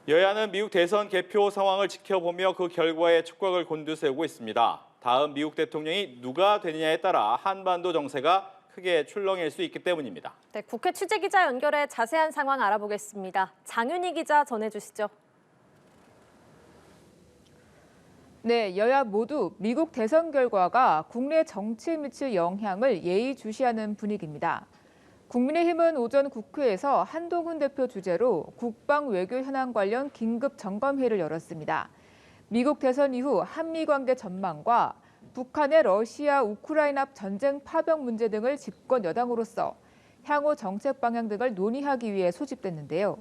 여야는 미국 대선 개표 상황을 지켜보며 그 결과에 촉각을 곤두세우고 있습니다. 다음 미국 대통령이 누가 되느냐에 따라 한반도 정세가 크게 출렁일 수 있기 때문입니다. 네, 국회 취재기자 연결해 자세한 상황 알아보겠습니다. 장윤희 기자 전해주시죠. 네, 여야 모두 미국 대선 결과가 국내 정치에 미칠 영향을 예의주시하는 분위기입니다. 국민의힘은 오전 국회에서 한동훈 대표 주재로 국방 외교 현안 관련 긴급 점검회의를 열었습니다. 미국 대선 이후 한미 관계 전망과 북한의 러시아 우크라이나 전쟁 파병 문제 등을 집권 여당으로서 향후 정책 방향 등을 논의하기 위해 소집됐는데요.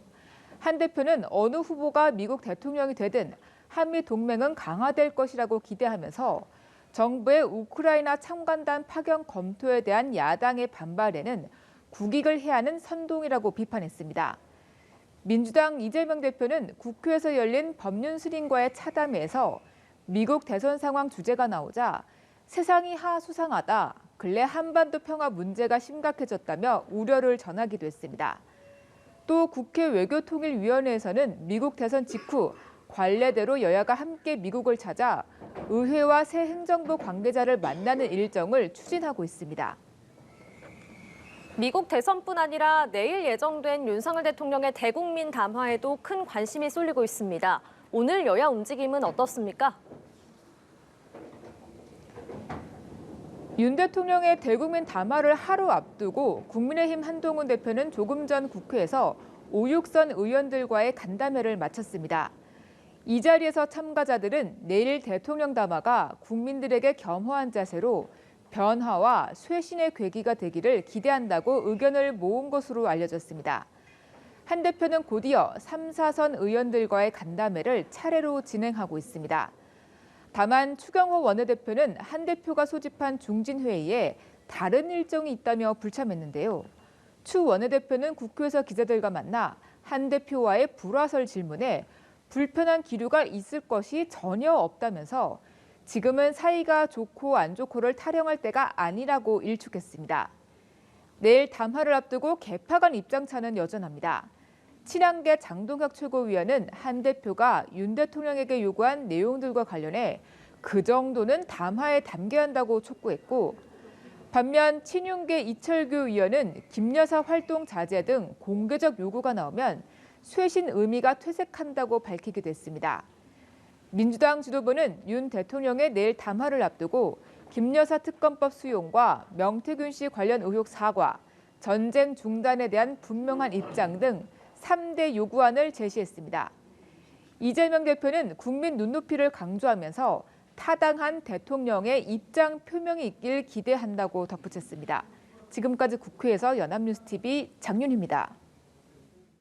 한 대표는 어느 후보가 미국 대통령이 되든 한미 동맹은 강화될 것이라고 기대하면서 정부의 우크라이나 참관단 파견 검토에 대한 야당의 반발에는 국익을 해하는 선동이라고 비판했습니다. 민주당 이재명 대표는 국회에서 열린 법륜스님과의 차담회에서 미국 대선 상황 주제가 나오자 세상이 하수상하다, 근래 한반도 평화 문제가 심각해졌다며 우려를 전하기도 했습니다. 또 국회 외교통일위원회에서는 미국 대선 직후 관례대로 여야가 함께 미국을 찾아 의회와 새 행정부 관계자를 만나는 일정을 추진하고 있습니다. 미국 대선뿐 아니라 내일 예정된 윤석열 대통령의 대국민 담화에도 큰 관심이 쏠리고 있습니다. 오늘 여야 움직임은 어떻습니까? 윤 대통령의 대국민 담화를 하루 앞두고 국민의힘 한동훈 대표는 조금 전 국회에서 오육선 의원들과의 간담회를 마쳤습니다. 이 자리에서 참가자들은 내일 대통령 담화가 국민들에게 겸허한 자세로 변화와 쇄신의 계기가 되기를 기대한다고 의견을 모은 것으로 알려졌습니다. 한 대표는 곧이어 3, 4선 의원들과의 간담회를 차례로 진행하고 있습니다. 다만 추경호 원내대표는 한 대표가 소집한 중진회의에 다른 일정이 있다며 불참했는데요. 추 원내대표는 국회에서 기자들과 만나 한 대표와의 불화설 질문에 불편한 기류가 있을 것이 전혀 없다면서 지금은 사이가 좋고 안 좋고를 타령할 때가 아니라고 일축했습니다. 내일 담화를 앞두고 개파간 입장차는 여전합니다. 친한계 장동혁 최고위원은 한 대표가 윤 대통령에게 요구한 내용들과 관련해 그 정도는 담화에 담겨야 한다고 촉구했고, 반면 친윤계 이철규 의원은 김 여사 활동 자제 등 공개적 요구가 나오면 쇄신 의미가 퇴색한다고 밝히기도 했습니다. 민주당 지도부는 윤 대통령의 내일 담화를 앞두고 김 여사 특검법 수용과 명태균 씨 관련 의혹 사과, 전쟁 중단에 대한 분명한 입장 등 3대 요구안을 제시했습니다. 이재명 대표는 국민 눈높이를 강조하면서 타당한 대통령의 입장 표명이 있길 기대한다고 덧붙였습니다. 지금까지 국회에서 연합뉴스TV 장윤희입니다.